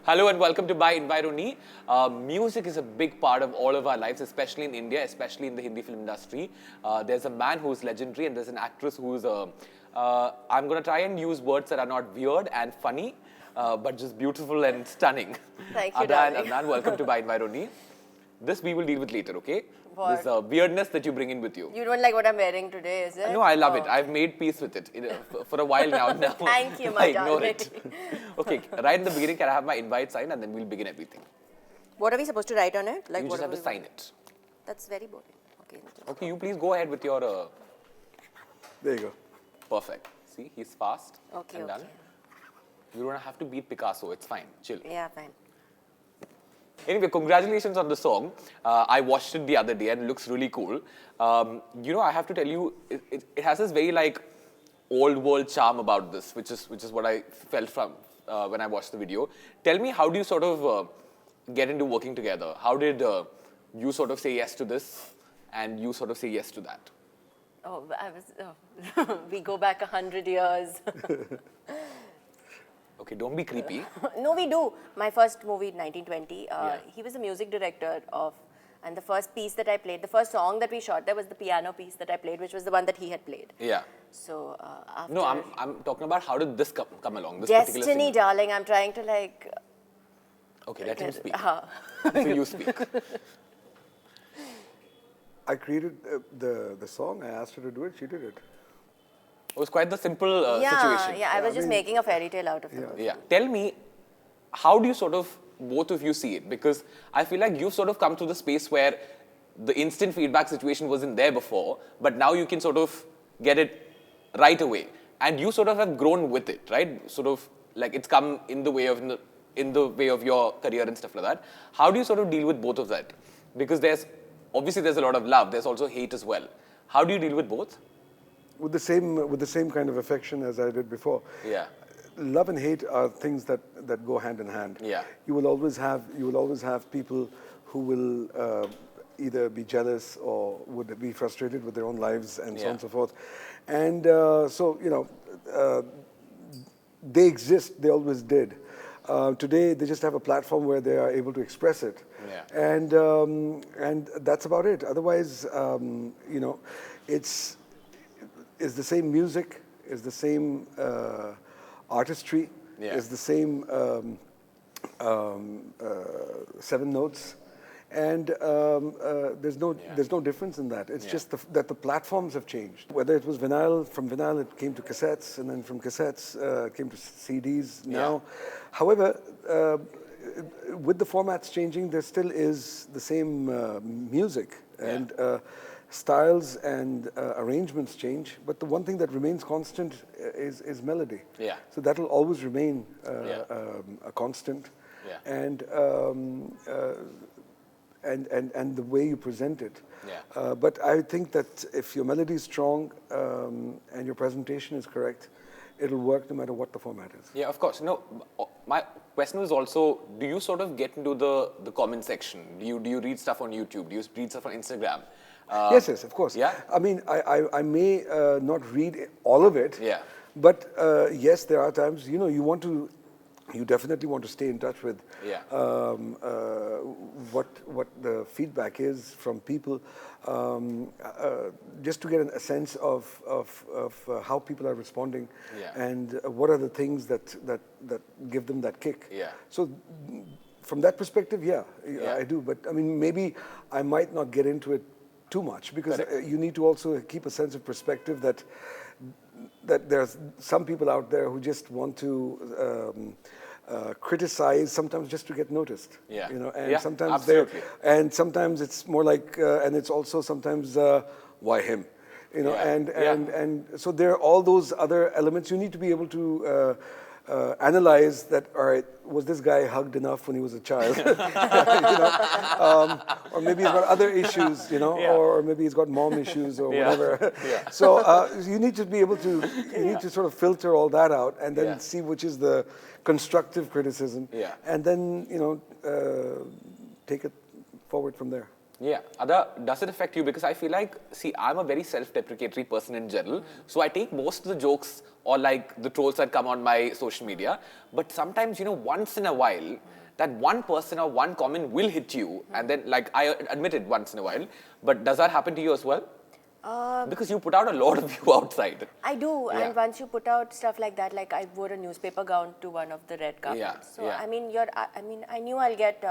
Hello and welcome to By Environi. Music is a big part of all of our lives, especially in India, especially in the Hindi film industry. There's a man who's legendary and there's an actress who's... I'm going to try and use words that are not weird and funny, but just beautiful and stunning. Thank you, Adah and darling. Adnan, welcome to By Environi. This we will deal with later, okay? What? This weirdness that you bring in with you. You don't like what I'm wearing today, is it? No, I love it. I've made peace with it for a while now. Thank you, my I ignore darling. it. Okay, right in the beginning, can I have my invite signed and then we'll begin everything. What are we supposed to write on it? Like You what just have are to we- sign it. That's very boring. Okay. Okay, you please go ahead with your... There you go. Perfect. See, he's fast Okay, and okay. done. You don't have to beat Picasso. It's fine. Chill. Yeah, fine. Anyway, congratulations on the song. I watched it the other day and it looks really cool. You know, I have to tell you, it has this very like old world charm about this, which is what I felt from when I watched the video. Tell me, how do you sort of get into working together? How did you sort of say yes to this and you sort of say yes to that? Oh, we go back 100 years. Okay, don't be creepy. No, we do. My first movie, 1920, Yeah. he was the music director of, and the first piece that I played, the first song that we shot there was the piano piece that I played, which was the one that he had played. Yeah. So after... No, I'm talking about how did this come along, this particular Destiny, single? darling, I'm trying to like... Okay, let him speak. Uh, So you speak. I created the song. I asked her to do it. She did it. It was quite the simple situation. Yeah, I was just making a fairy tale out of it. Yeah. Yeah. Tell me, how do you sort of, both of you see it? Because I feel like you've sort of come to the space where the instant feedback situation wasn't there before, but now you can sort of get it right away. And you sort of have grown with it, right? Sort of like it's come in the way of your career and stuff like that. How do you sort of deal with both of that? Because obviously there's a lot of love, there's also hate as well. How do you deal with both? With the same kind of affection as I did before. Yeah. Love and hate are things that go hand in hand. Yeah. You will always have people who will either be jealous or would be frustrated with their own lives and so on and so forth. And so, you know, they exist, they always did. Today, they just have a platform where they are able to express it. Yeah. And that's about it. Otherwise, you know, it's the same music, is the same artistry, is the same 7 notes, and there's no difference in that. It's just that the platforms have changed. Whether it was vinyl, from vinyl it came to cassettes, and then from cassettes it came to CDs now. However, with the formats changing, there still is the same music, and styles and arrangements change, but the one thing that remains constant is melody. Yeah. So that will always remain a constant, and the way you present it. Yeah. But I think that if your melody is strong and your presentation is correct, it'll work no matter what the format is. Yeah, of course. No, my question was also, do you sort of get into the comment section? Do you read stuff on YouTube? Do you read stuff on Instagram? Yes, of course. Yeah? I mean, I may not read all of it. Yeah. But yes, there are times, you know, you definitely want to stay in touch with what the feedback is from people, just to get a sense of how people are responding, and what are the things that give them that kick. Yeah. So from that perspective, I do. But I mean, maybe I might not get into it too much, because you need to also keep a sense of perspective that there's some people out there who just want to criticize, sometimes just to get noticed. Yeah. You know, and sometimes absolutely. sometimes it's more like, and it's also sometimes why him, you know, and so there are all those other elements. You need to be able to analyze that. All right, was this guy hugged enough when he was a child? You know? Or maybe he's got other issues, you know, or maybe he's got mom issues or whatever. So you need to be able to, you need to sort of filter all that out and then see which is the constructive criticism, and then, you know, take it forward from there. Yeah. Adah, does it affect you? Because I feel like, see, I'm a very self-deprecatory person in general. So I take most of the jokes or like the trolls that come on my social media. But sometimes, you know, once in a while, that one person or one comment will hit you, and then, like, I admit it once in a while, but does that happen to you as well? Because you put out a lot of you outside. I do, Yeah. and once you put out stuff like that, like I wore a newspaper gown to one of the red carpets. Yeah, So yeah. I mean, I knew I'll get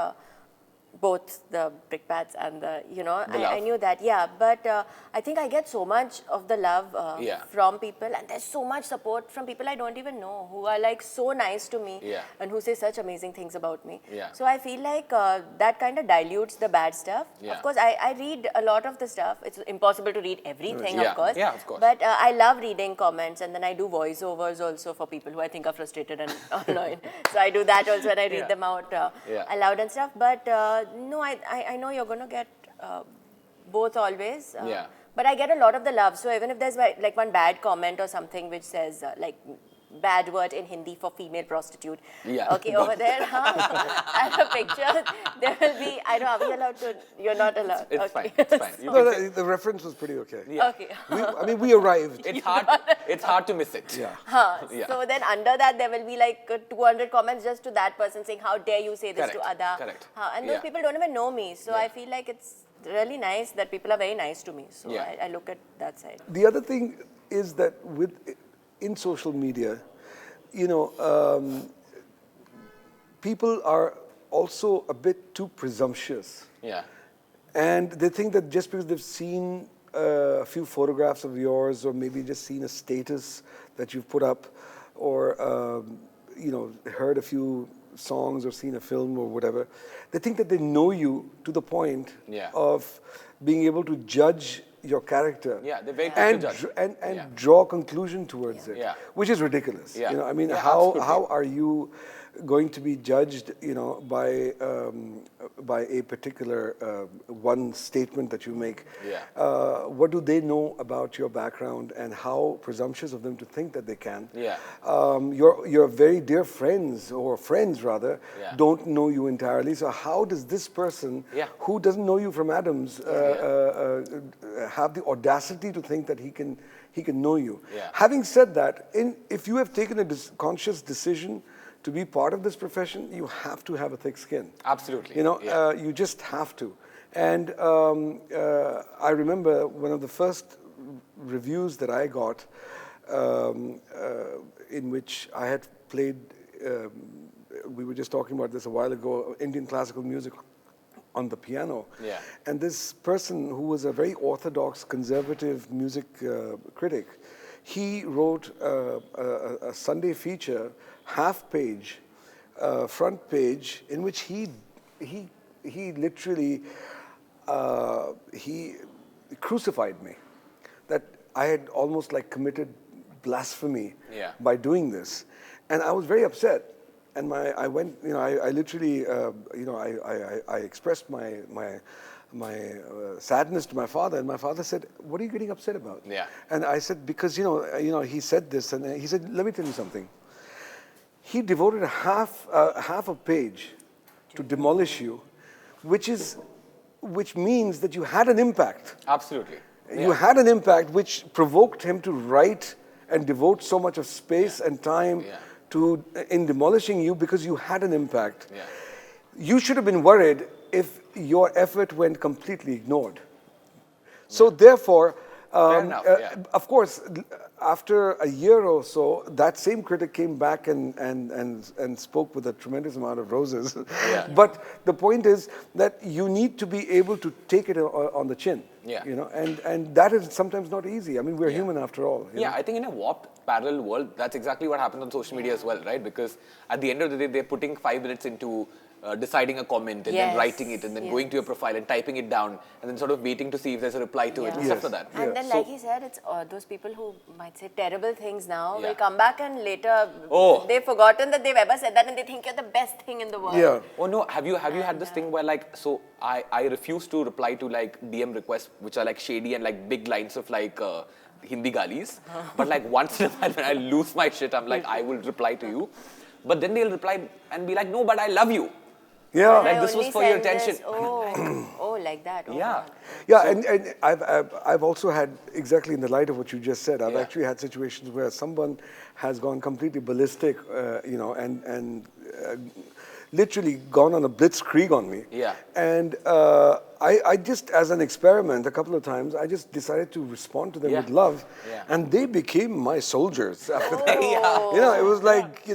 both the brickbats and the, The I love. knew that, yeah. But I think I get so much of the love Yeah. from people, and there's so much support from people I don't even know, who are like so nice to me Yeah. and who say such amazing things about me. Yeah. So I feel like that kind of dilutes the bad stuff. Yeah. Of course, I read a lot of the stuff. It's impossible to read everything, Yeah. of course. Yeah, of course. But I love reading comments, and then I do voiceovers also for people who I think are frustrated and annoyed. So I do that also, and I read Yeah. them out Yeah. aloud and stuff. But no, I know you're going to get both always. Yeah. But I get a lot of the love. So even if there's like one bad comment or something which says like bad word in Hindi for female prostitute. Yeah. Okay, over there, I have a picture. There will be, I don't know, are we allowed to? You're not allowed. It's okay. fine. It's fine. You No, can say- the reference was pretty okay. Yeah. Okay. I mean, we arrived. It's hard. It's hard to miss it. Yeah. Yeah. So then under that there will be like 200 comments just to that person saying, how dare you say this to Correct, Adah. correct. And those Yeah. people don't even know me. So Yeah. I feel like it's really nice that people are very nice to me. So Yeah. I look at that side. The other thing is that in social media, people are also a bit too presumptuous. Yeah. And they think that just because they've seen a few photographs of yours, or maybe just seen a status that you've put up, or heard a few songs or seen a film or whatever, they think that they know you to the point Yeah. of being able to judge your character. Yeah, they're very quick to judge. And Yeah. draw conclusion towards it, Yeah. which is ridiculous. Yeah. I mean, Yeah, how absolutely. are you going to be judged, by a particular one statement that you make? Yeah. What do they know about your background, and how presumptuous of them to think that they can? Yeah. Your very dear friends, or friends rather, Yeah. don't know you entirely. So how does this person, Yeah. who doesn't know you from Adam's, have the audacity to think that he can know you? Yeah. Having said that, if you have taken a conscious decision to be part of this profession, you have to have a thick skin. Absolutely. You you just have to. And I remember one of the first reviews that I got, in which I had played, we were just talking about this a while ago, Indian classical music on the piano. Yeah. And this person, who was a very orthodox, conservative music critic, he wrote a Sunday feature, half page, front page, in which he literally he crucified me, that I had almost like committed blasphemy Yeah. by doing this, and I was very upset. And I went, I literally, I expressed my sadness to my father, and my father said, "What are you getting upset about?" Yeah. And I said, "Because he said this," and he said, "Let me tell you something. He devoted half a page to demolish you, which means that you had an impact. Absolutely. You had an impact which provoked him to write and devote so much of space and time in demolishing you, because you had an impact. Yeah. You should have been worried if your effort went completely ignored." So therefore, Fair enough, yeah. of course, after a year or so, that same critic came back and spoke with a tremendous amount of roses. Yeah. But the point is that you need to be able to take it on the chin. Yeah. And that is sometimes not easy. I mean, we're human after all. you Yeah, know? I think in a warped parallel world, that's exactly what happens on social media as well, right? Because at the end of the day, they're putting 5 minutes into deciding a comment and then Yes, writing it and then going to your profile and typing it down and then sort of waiting to see if there's a reply to it and stuff like that. And then, Yeah. like he said, it's those people who might say terrible things now Yeah. will come back and later Oh. they've forgotten that they've ever said that, and they think you're the best thing in the world. Yeah. Oh no, have you had this thing where like, so I refuse to reply to like DM requests which are like shady and like big lines of like Hindi galis, but like once in a while when I lose my shit, I'm like, I will reply to you, but then they'll reply and be like, no, but I love you. Yeah. Like, I this was only for your send this- attention. Oh, like that. Oh, Yeah. God. Yeah, and I've also had, exactly in the light of what you just said, I've Yeah. actually had situations where someone has gone completely ballistic, and literally gone on a blitzkrieg on me. Yeah. And I just, as an experiment, a couple of times, I just decided to respond to them Yeah. with love. Yeah. And they became my soldiers after that. Yeah. You know, it was like,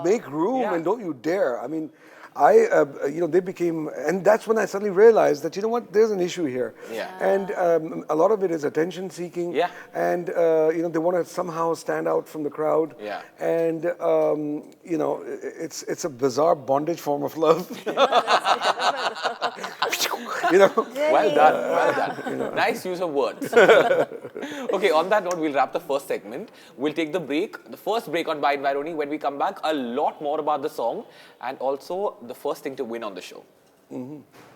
make room Yeah. and don't you dare. I mean, they became, and that's when I suddenly realized that, you know what, there's an issue here. Yeah. And a lot of it is attention seeking. Yeah. And, they want to somehow stand out from the crowd. Yeah. And, it's a bizarre bondage form of love. Well done, well done. Nice use of words. Okay, on that note, we'll wrap the first segment. We'll take the break, the first break on By Environi. When we come back, a lot more about the song and also the first thing to win on the show.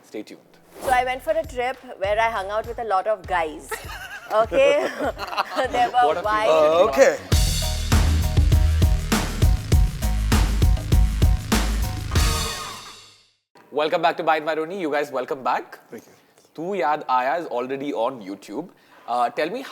Stay tuned. So I went for a trip where I hung out with a lot of guys. Okay? There were What a wide. Okay. Welcome back to By Environi. You guys, welcome back. Thank you. Tu Yaad Aaya is already on YouTube. Tell me,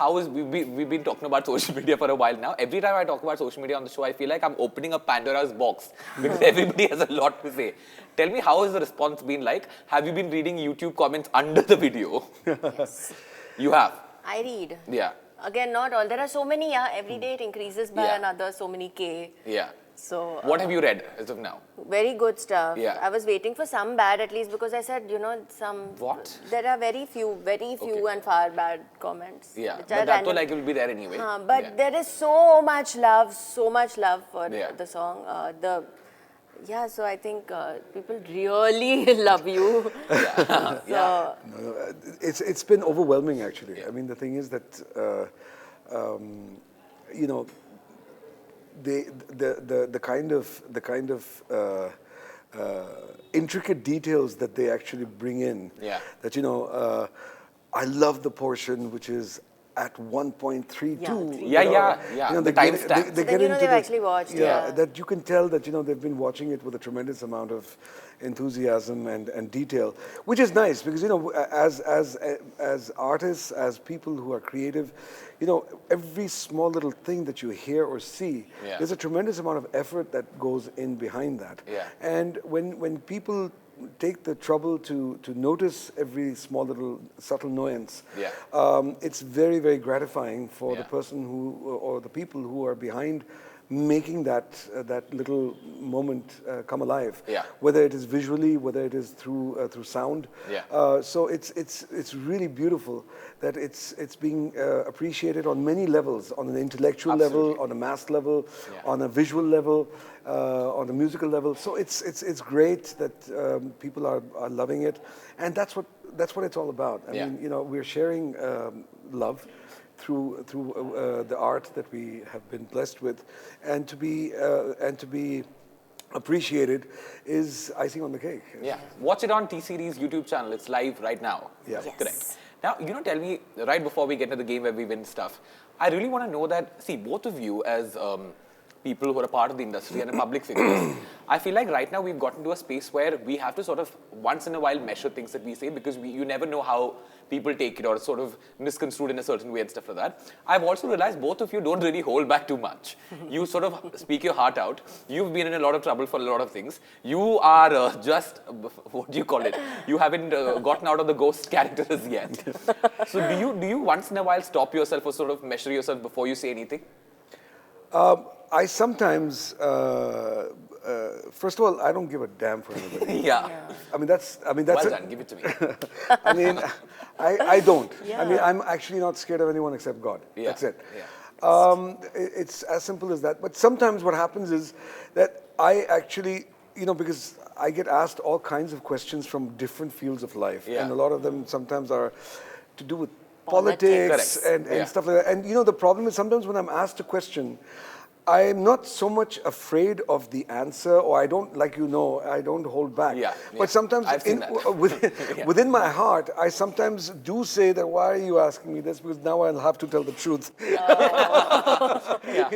we've been talking about social media for a while now. Every time I talk about social media on the show, I feel like I'm opening a Pandora's box because everybody has a lot to say. Tell me, how has the response been like? Have you been reading YouTube comments under the video? Yes. You have? I read. Yeah. Again, not all. There are so many, every day it increases by Yeah. another so many K. Yeah. So, What have you read as of now? very good stuff. Yeah. I was waiting for some bad at least because I said, some... What? There are very few Okay. and far bad comments. Yeah, which but are that random. like will be there anyway. But Yeah. there is so much love for Yeah. the song. So I think people really love you. Yeah. Yeah. It's been overwhelming, actually. I mean, the thing is that, the kind of intricate details that they actually bring in. Yeah. That I love the portion which is at 1.32. Yeah. The timestamp. They So get then into they've the- actually watched, yeah. That you can tell that they've been watching it with a tremendous amount of enthusiasm and detail, which is nice because as artists, as people who are creative, every small little thing that you hear or see, Yeah. there's a tremendous amount of effort that goes in behind that. Yeah. And when people take the trouble to notice every small little subtle nuance, Yeah. it's very, very gratifying for the Yeah. person or the people who are behind making that little moment come alive. Yeah. Whether it is visually, whether it is through sound. Yeah. So it's really beautiful that it's being appreciated on many levels, on an intellectual Absolutely. level, on a mass level, Yeah. on a visual level, on a musical level. So it's great that people are loving it, and that's what it's all about. I Yeah. mean, we're sharing love through the art that we have been blessed with, and to be appreciated is icing on the cake. Yeah. Watch it on T-Series YouTube channel. It's live right now. Yeah. Yes. Correct. Now, tell me, right before we get to the game where we win stuff, I really want to know that, see, both of you as people who are a part of the industry and public figures, I feel like right now we've gotten to a space where we have to sort of once in a while measure things that we say because you never know how people take it or sort of misconstrued in a certain way and stuff like that. I've also realized both of you don't really hold back too much. You sort of speak your heart out. You've been in a lot of trouble for a lot of things. You are just, what do you call it? You haven't gotten out of the ghost character as yet. So do you once in a while stop yourself or sort of measure yourself before you say anything? I sometimes, first of all, I don't give a damn for anybody. Yeah. I mean, that's Well it. done. Give it to me. I mean, I don't. Yeah. I mean, I'm actually not scared of anyone except God. Yeah. That's it. Yeah. It's as simple as that. But sometimes what happens is that I actually, because I get asked all kinds of questions from different fields of life. Yeah. And a lot of them sometimes are to do with Politics. politics and Yeah. stuff like that. And the problem is sometimes when I'm asked a question, I'm not so much afraid of the answer, or I don't, I don't hold back. Yeah, But sometimes I've seen that. Yeah. within my heart, I sometimes do say that, why are you asking me this? Because now I'll have to tell the truth. Yeah.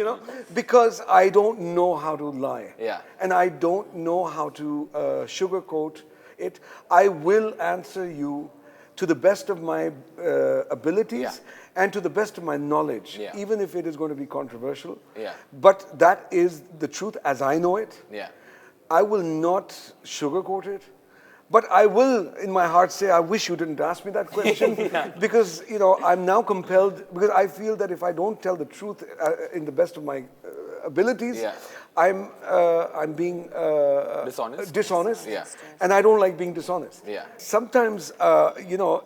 Because I don't know how to lie. Yeah. And I don't know how to sugarcoat it. I will answer you to the best of my abilities. Yeah. And to the best of my knowledge, Yeah. even if it is going to be controversial. Yeah. But that is the truth as I know it. Yeah. I will not sugarcoat it. But I will, in my heart, say, I wish you didn't ask me that question. Because, you know, I'm now compelled, because I feel that if I don't tell the truth in the best of my abilities, I'm being dishonest. Yeah. And I don't like being dishonest. Yeah. Sometimes, you know,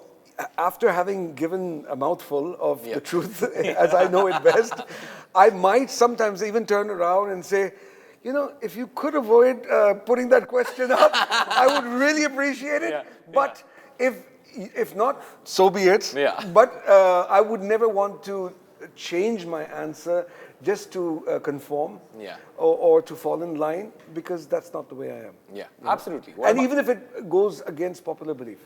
after having given a mouthful of the truth, as I know it best, I might sometimes even turn around and say, you know, if you could avoid putting that question up, I would really appreciate it. Yeah. But if not, so be it. Yeah. But I would never want to change my answer just to conform or to fall in line, because that's not the way I am. Yeah, absolutely. And even if it goes against popular belief.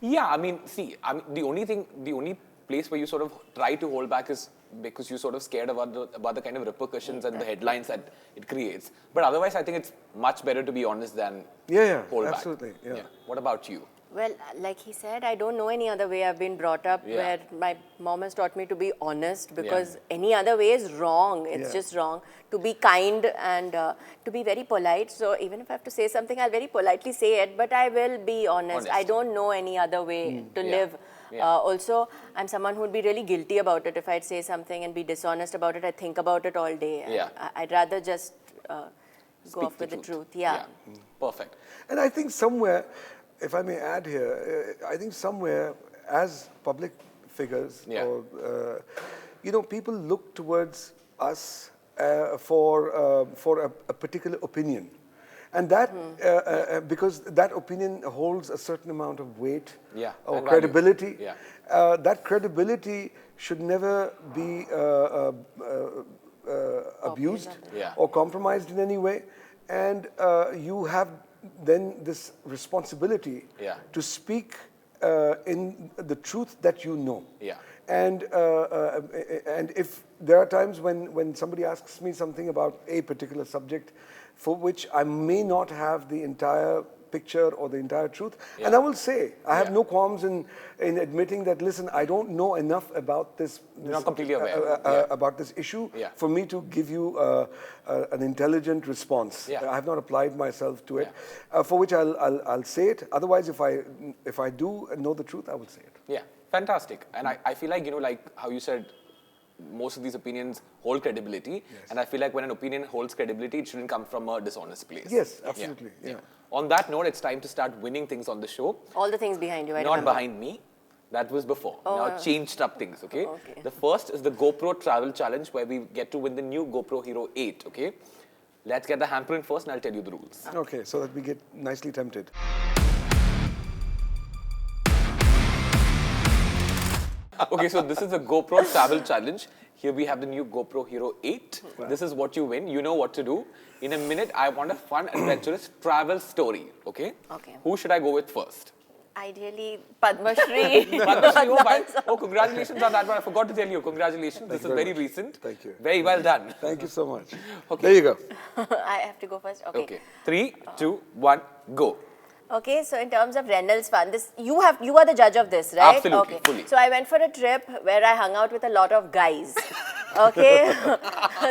Yeah, I mean, see, the only place where you sort of try to hold back is because you're sort of scared about the kind of repercussions and the headlines that it creates. But otherwise, I think it's much better to be honest than hold back. Absolutely. Yeah. What about you? Well, like he said, I don't know any other way. I've been brought up where my mom has taught me to be honest, because any other way is wrong. It's just wrong. To be kind and to be very polite. So even if I have to say something, I'll very politely say it, but I will be honest. I don't know any other way to live. Also, I'm someone who would be really guilty about it if I'd say something and be dishonest about it. I think about it all day. I'd rather just go off with the truth. Perfect. And I think somewhere, if I may add here, I think somewhere as public figures, or, you know, people look towards us for a particular opinion. And that, because that opinion holds a certain amount of weight or credibility, that credibility should never be abused or compromised in any way. And you have then this responsibility to speak in the truth that you know. And if there are times when somebody asks me something about a particular subject for which I may not have the entire picture or the entire truth, and I will say, I have no qualms in admitting that, listen, I don't know enough about this. You're not completely aware. About this issue for me to give you an intelligent response. I have not applied myself to it, for which I'll say it. Otherwise, if I do know the truth, I will say it. Yeah, fantastic. And I feel like, you know, like how you said, most of these opinions hold credibility, and I feel like when an opinion holds credibility, it shouldn't come from a dishonest place. Yes, absolutely. On that note, it's time to start winning things on the show. All the things behind you, I Not remember. behind me. That was before. Now changed up things, okay? The first is the GoPro Travel Challenge, where we get to win the new GoPro Hero 8, okay? Let's get the hamper in first, and I'll tell you the rules. Okay, so that we get nicely tempted. Okay, so this is the GoPro Travel Challenge. Here we have the new GoPro Hero 8. This is what you win. You know what to do. In a minute, I want a fun, adventurous travel story, okay? Okay. Who should I go with first? Ideally, Padma Shri. Padma Shri, oh, fine. Oh, congratulations on that one. I forgot to tell you. Congratulations. This is very recent. Thank you. Very well done. Thank you so much. Okay. There you go. I have to go first? Okay. 3, 2, 1, go. Okay, so in terms of Reynolds fun, you are the judge of this, right? Absolutely, okay. fully. So I went for a trip where I hung out with a lot of guys. Okay,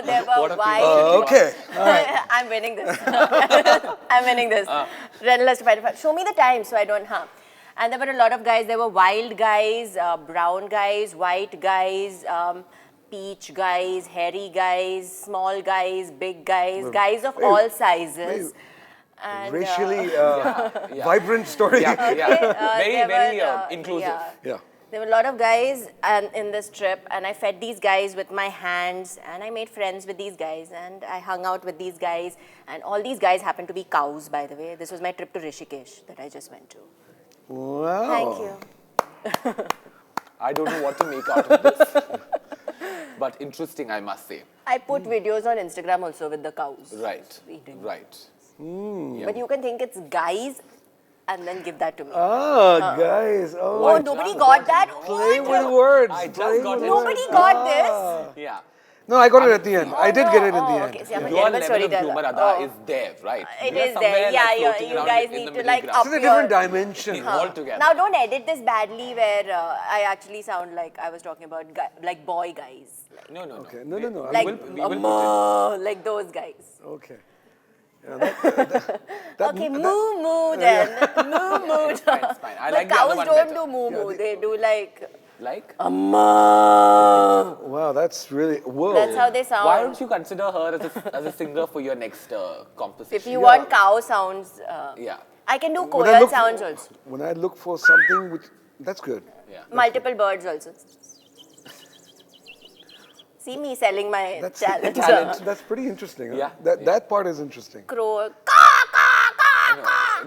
there were wild. Okay, all right. I'm winning this. I'm winning this. Reynolds, show me the time so I don't harm. And there were a lot of guys. There were wild guys, brown guys, white guys, peach guys, hairy guys, small guys, big guys, guys of all sizes. And, racially vibrant story. Very inclusive. There were a lot of guys in this trip, and I fed these guys with my hands, and I made friends with these guys, and I hung out with these guys, and all these guys happened to be cows, by the way. This was my trip to Rishikesh that I just went to. Wow. Thank you. I don't know what to make out of this, but interesting, I must say. I put videos on Instagram also with the cows. Right, Eating. right. But you can think it's guys and then give that to me. Guys. Oh, nobody got that? Play with words. I just got it. Nobody got this? Yeah. No, I got it at the end. I did get it in the end. Okay. See, I'm a Your terrible level of storyteller. humor, Adah, is there, right? It We are is somewhere, there. Yeah, floating you around guys in need the to middle like ground. up It's a different dimension. Altogether. Now don't edit this badly where I actually sound like I was talking about like boy guys. No. Okay. No. Like, we will put like those guys. Okay. Okay, moo then. Moo. It's fine. I But like the other cows one don't better. do moo. They do like Like? amma. Wow, that's really, whoa. That's how they sound. Why don't you consider her as a singer for your next composition? If you want cow sounds, Yeah. I can do When I koel look- sounds also. When I look for something which, that's good. Yeah. Multiple birds also. See me selling my That's talent. That's pretty interesting. Huh? Yeah, That part is interesting. Crow.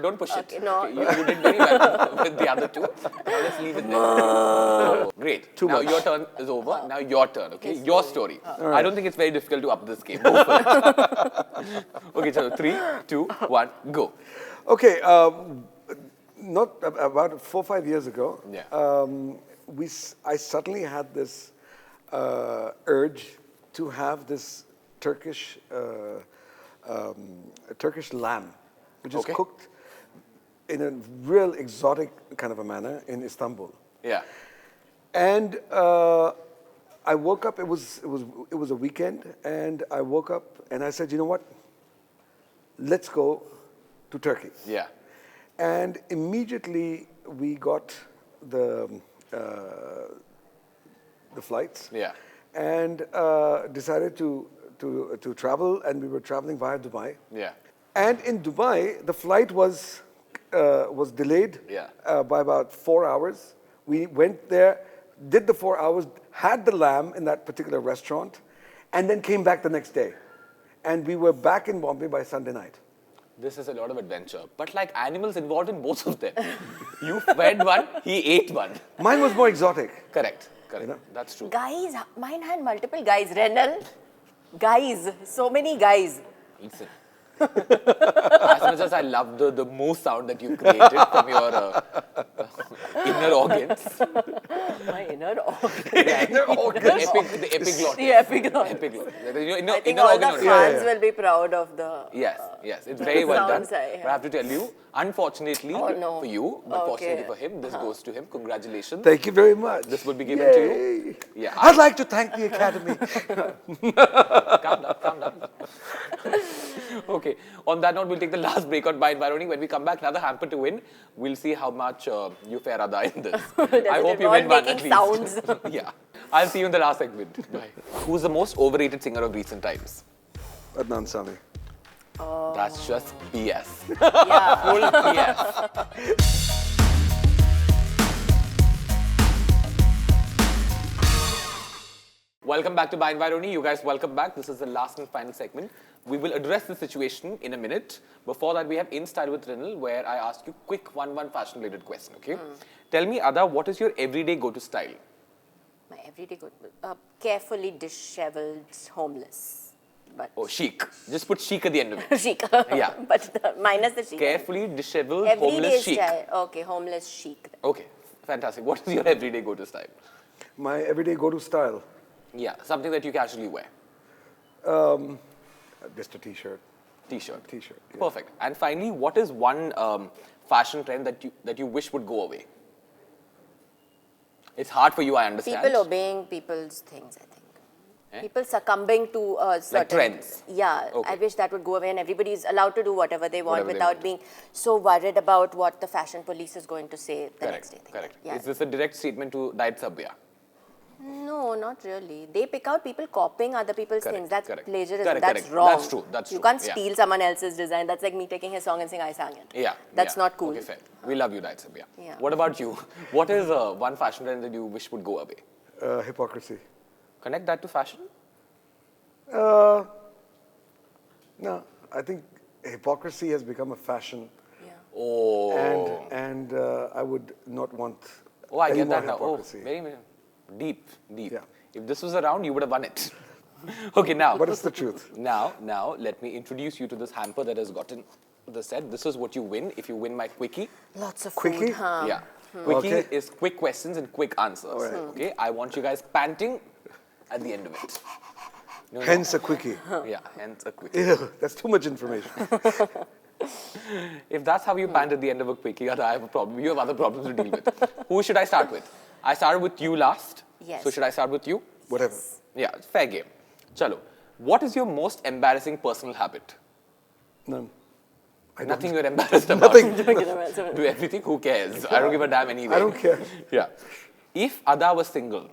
Don't push it. Okay, no. You did very well with the other two. Now let's leave it there. Great. Too now much. your turn is over. Now your turn, okay? His Your story. story. I don't think it's very difficult to up this game. Go for it. Okay, so 3, 2, 1, go. Okay, not about 4 or 5 years ago. Yeah. I suddenly had this urge to have this Turkish lamb, which is Okay. cooked in a real exotic kind of a manner in Istanbul. Yeah. And I woke up. It was a weekend, and I woke up and I said, you know what? Let's go to Turkey. Yeah. And immediately we got the flights. Yeah. And decided to travel, and we were traveling via Dubai. Yeah. And in Dubai, the flight was delayed Yeah. by about 4 hours. We went there, did the 4 hours, had the lamb in that particular restaurant, and then came back the next day. And we were back in Bombay by Sunday night. This is a lot of adventure. But like animals involved in both of them. You fed one, he ate one. Mine was more exotic. Correct. You know? That's true. Guys, mine had multiple guys. Renal, guys, so many guys. Listen. As much as I love the moo sound that you created from your inner organs. My inner organ. The epiglottis. The epiglottis. Epiglottis. I think all the fans will be proud of the. Yes, it's very well done. sounds I But I have to tell you, unfortunately Oh, no. for you, but fortunately Okay. for him, this goes to him. Congratulations. Thank you very much. This will be given to you. Yay. Yeah. I'd like to thank the Academy. Calm down. Okay, on that note, we'll take the last break on By Environi. When we come back, another hamper to win. We'll see how much you fare Adah in this. I hope you involve win one at making least. sounds? Yeah. I'll see you in the last segment. Bye. Who's the most overrated singer of recent times? Adnan Sami. That's just BS. Yeah. Full BS. Welcome back to By Environi. You guys, welcome back. This is the last and final segment. We will address the situation in a minute. Before that, we have In Style with Rinal, where I ask you quick one fashion-related question, okay? Tell me, Adah, what is your everyday go-to style? My everyday good. Carefully disheveled, homeless. But Oh, chic. Just put chic at the end of it. chic. Yeah. But minus the chic. Carefully disheveled, Everyday homeless chic. style. Okay, homeless chic. Okay, fantastic. What is your everyday go-to style? My everyday go-to style. Yeah, something that you casually wear. Just a t-shirt. T-shirt. T-shirt. Yeah. Perfect. And finally, what is one fashion trend that you wish would go away? It's hard for you, I understand. People obeying people's things, I think. Eh? People succumbing to certain trends. Yeah, Okay. I wish that would go away and everybody is allowed to do whatever they want Whatever they without want. being so worried about what the fashion police is going to say the next day. Correct. Yeah. Is this a direct statement to Diet Sabya? No, not really. They pick out people copying other people's Correct, things. That's correct. plagiarism. Correct, That's correct. wrong. That's true, that's You true, can't yeah. steal someone else's design. That's like me taking his song and saying I sang it. Yeah. That's yeah. not cool. Okay, fair. We love you, Diet Sabya. Yeah. What about you? What is one fashion trend that you wish would go away? Hypocrisy. Connect that to fashion? No, I think hypocrisy has become a fashion, Yeah. Oh. and I would not want. Oh, I any get more that now. Oh, hypocrisy. very deep. Yeah. If this was around, you would have won it. Okay, now. But it's the truth. Now, let me introduce you to this hamper that has gotten the set. This is what you win if you win my Quickie. Lots of Quickie? food, huh? Yeah. Quickie Okay. is quick questions and quick answers. All right. Okay, I want you guys panting at the end of it. No, Hence a quickie. Yeah, hence a Quickie. Ew, that's too much information. If that's how you pant at the end of a Quickie, I have a problem. You have other problems to deal with. Who should I start with? I started with you last. Yes. So should I start with you? Whatever. Yeah, fair game. Chalo. What is your most embarrassing personal habit? None. Nothing you're embarrassed about. Nothing. Do everything, who cares? I don't give a damn anyway. I don't care. Yeah. If Adah was single,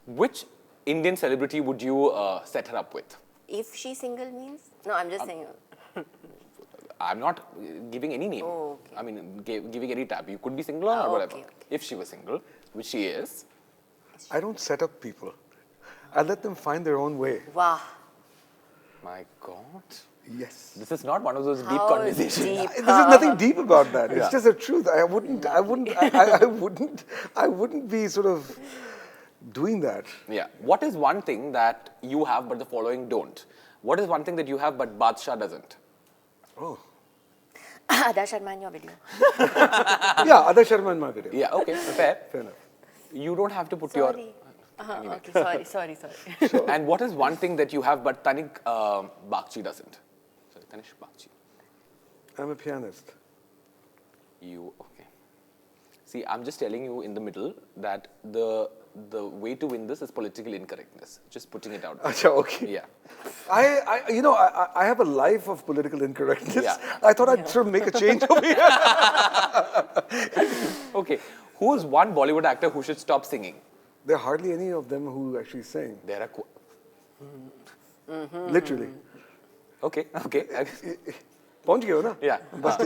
which Indian celebrity would you set her up with? If she's single means? No, I'm just saying. I'm not giving any name. Oh, okay. I mean, giving any tab. You could be single or whatever. Okay. If she was single, which she is. I don't set up people. I let them find their own way. Wow. My God. Yes. This is not one of those deep How conversations. deep. There's nothing deep about that. It's Yeah. just the truth. I wouldn't be sort of doing that. Yeah. What is one thing that you have but the following don't? What is one thing that you have but Badshah doesn't? Oh. Adah Sharma in your video. Yeah, Adah Sharma in my video. Yeah, okay, fair. Fair enough. You don't have to put Sorry. Okay, sorry. And what is one thing that you have but Tanik Bagchi doesn't? Sorry, Tanish Bagchi. I'm a pianist. You, okay. See, I'm just telling you in the middle that the way to win this is political incorrectness. Just putting it out there. Acha, okay. Yeah. I have a life of political incorrectness. Yeah. I thought I'd sort of make a change over here. Okay. Who is one Bollywood actor who should stop singing? There are hardly any of them who actually sing. There are... Literally. Okay. Pਹੁੰਚ ਗਏ ਹੋ ਨਾ? Yeah.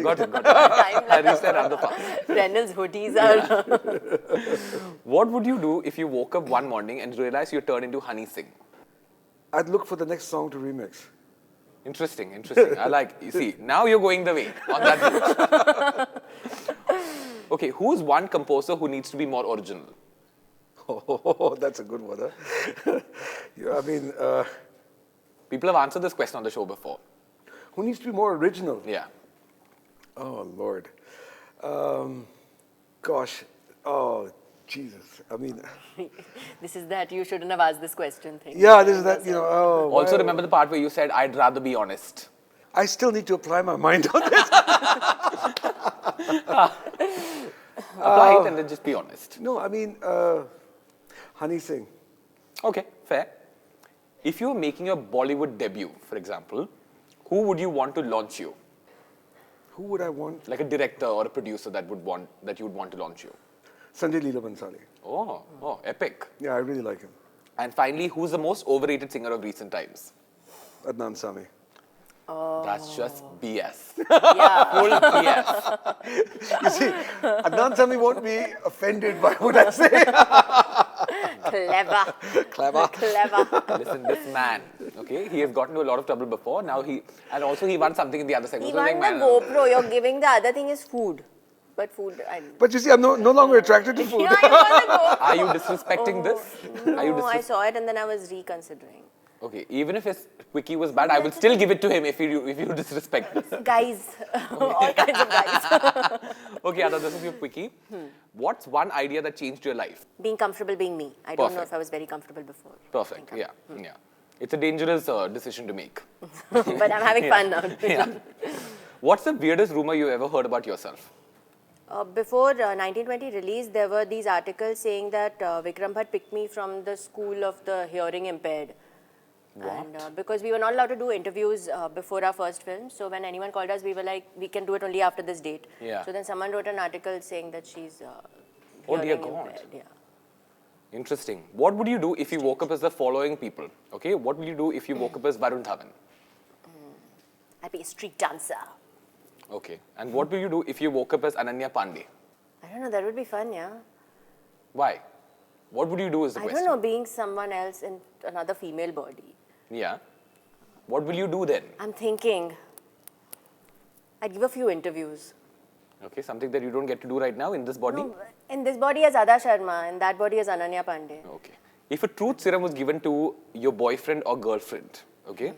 Got it. Time I reached that around the park. Reynolds hoodies are. What would you do if you woke up one morning and realized you turned into Honey Singh? I'd look for the next song to remix. Interesting. I like, you see, now you're going the way on that route. Okay, who's one composer who needs to be more original? Oh, that's a good one, huh? Yeah, I mean, People have answered this question on the show before. who needs to be more original? Yeah. Oh, Lord. Gosh. Oh, Jesus. I mean, This is that you shouldn't have asked this question thing. yeah, this is that, oh. Also, why- remember the part where you said, I'd rather be honest. I still need to apply my mind on this. Apply it and then just be honest. No, I mean, Honey Singh. Okay, fair. If you were making your Bollywood debut, for example, who would you want to launch you? Who would I want? Like a director or a producer that you would want to launch you? Sanjay Leela Bhansali. Oh, epic. Yeah, I really like him. And finally, who's the most overrated singer of recent times? Adnan Sami. That's just BS. Yeah. Full BS. You see, Adnan Sami won't be offended by what I say. Clever. Clever. Listen, this man, okay, he has gotten into a lot of trouble before. Now he won something in the other segment. He So won like, the man, GoPro. You're giving the other thing is food. But food, But you see, I'm no longer attracted to food. Yeah, you won the GoPro. Are you disrespecting this? Are you No, I saw it and then I was reconsidering. Okay, even if his Quickie was bad, I will still give it to him if you disrespect this. Guys. All kinds of guys. Okay, Adah, this is your Quickie. What's one idea that changed your life? Being comfortable being me. I don't know Perfect. if I was very comfortable before. Perfect, yeah. It's a dangerous decision to make. But I'm having fun now. Yeah. What's the weirdest rumor you ever heard about yourself? Before 1920 release, there were these articles saying that Vikram Bhatt picked me from the school of the hearing impaired. What? And because we were not allowed to do interviews before our first film, so when anyone called us, we were like, we can do it only after this date. Yeah. So then someone wrote an article saying that she's Oh dear hearing God. impaired. Yeah. Interesting. What would you do if you woke up as the following people? Okay, what will you do if you woke up as Varun Dhawan? I'd be a street dancer. Okay. And what will you do if you woke up as Ananya Pandey? I don't know, that would be fun, yeah. Why? What would you do is the I question. don't know, being someone else in another female body. Yeah. What will you do then? I'm thinking, I'd give a few interviews. Okay, something that you don't get to do right now in this body? No, in this body as Adah Sharma, in that body as Ananya Pandey. Okay. If a truth serum was given to your boyfriend or girlfriend, okay,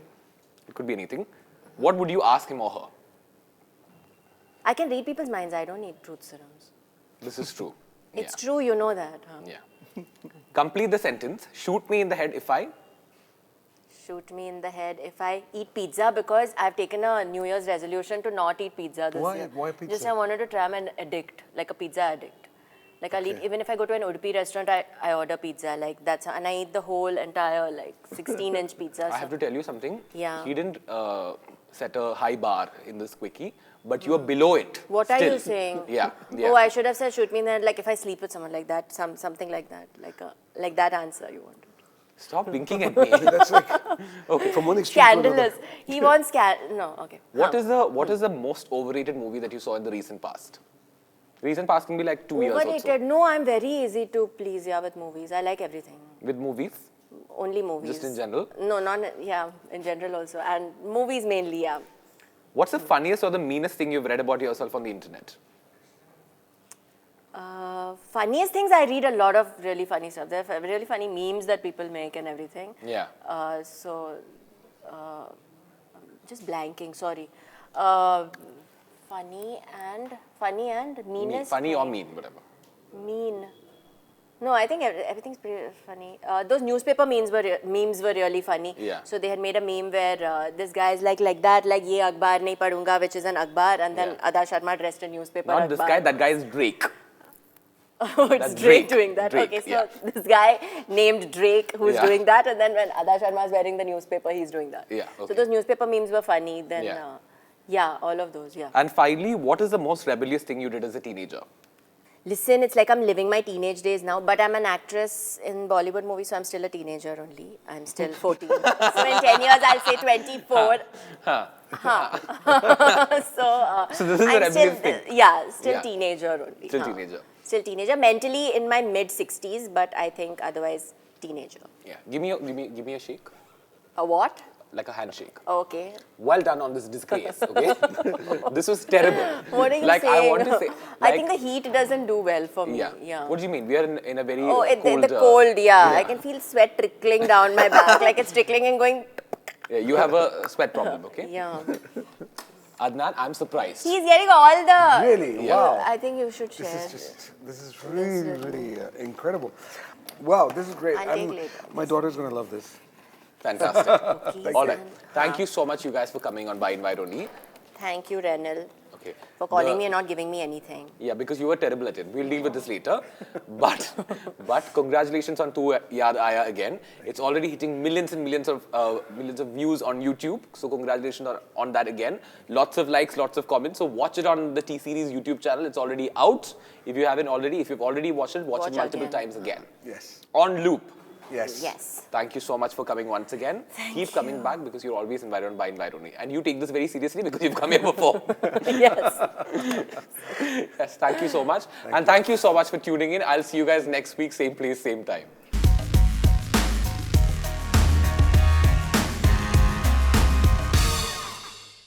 it could be anything, what would you ask him or her? I can read people's minds, I don't need truth serums. This is true. It's true, you know that. Huh? Yeah. Complete the sentence. Shoot me in the head if I... Shoot me in the head if I eat pizza, because I've taken a New Year's resolution to not eat pizza this Why? year. Why pizza? Just I wanted to try an addict, like a pizza addict. Like I'll eat, Okay. even if I go to an Udupi restaurant, I order pizza, like that's, and I eat the whole entire like 16-inch pizza. I have to tell you something. Yeah. He didn't set a high bar in this Quickie, but you are below it. What still. are you saying? Yeah. Oh, I should have said shoot me in the head, like if I sleep with someone like that, something like that, like that answer you wanted. Stop winking at me. That's like, okay, from one extreme Scandalous. to another. He wants no, okay. What is the most overrated movie that you saw in the recent past? Recent past can be like 2 years or so. Overrated? No, I'm very easy to please, with movies. I like everything. With movies? Only movies. Just in general? No, in general also. And movies mainly, yeah. What's the funniest or the meanest thing you've read about yourself on the internet? Funniest things, I read a lot of really funny stuff. There are really funny memes that people make and everything. Yeah. Just blanking, sorry. Funny and meanest. Funny or mean, whatever. Mean. No, I think everything's pretty funny. Those newspaper memes were really funny. Yeah. So they had made a meme where this guy's like that, like ye akhbar nahi padunga, which is an akhbar, and then Adah Sharma dressed a newspaper Not akhbar. this guy, that guy is Drake. Oh, it's That's Drake Drake. doing that. Drake, Okay, so yeah. this guy named Drake who's Yeah. doing that, and then when Adah Sharma is wearing the newspaper, he's doing that. Yeah, So okay. those newspaper memes were funny. Then, Yeah. all of those, yeah. And finally, what is the most rebellious thing you did as a teenager? Listen, it's like I'm living my teenage days now, but I'm an actress in Bollywood movies, so I'm still a teenager only. I'm still 14. So in 10 years, I'll say 24. So this is I'm a rebellious thing. Still Yeah. teenager only. Still teenager. Still teenager. Mentally in my mid 60s, but I think otherwise teenager. Yeah. Give me a shake. A what? Like a handshake. Okay. Well done on this disgrace, okay? This was terrible. What are you like, saying? I want to say... I think the heat doesn't do well for me. Yeah. What do you mean? We are in a very The cold, I can feel sweat trickling down my back. Like it's trickling and going... Yeah, you have a sweat problem, okay? Yeah. Adnan, I'm surprised. He's getting all the... Really? Yeah. Wow. I think you should share. This is really incredible. Wow, this is great. I'll take later. My daughter's going to love this. Fantastic. All right. Thank you so much, you guys, for coming on By Invite Only. Thank you, Renal, Okay. for calling me and not giving me anything. Yeah, because you were terrible at it. We'll deal with this later. But congratulations on Yaad Aya again. It's already hitting millions and millions of views on YouTube. So congratulations on that again. Lots of likes, lots of comments. So watch it on the T-Series YouTube channel. It's already out. If you haven't already, if you've already watched it, watch it multiple times again. Yes. On loop. Yes. Yes. Thank you so much for coming once again. Keep coming back because you're always invited on By Invite Only. And you take this very seriously because you've come here before. Yes. Yes, thank you so much. Thank you so much for tuning in. I'll see you guys next week, same place, same time.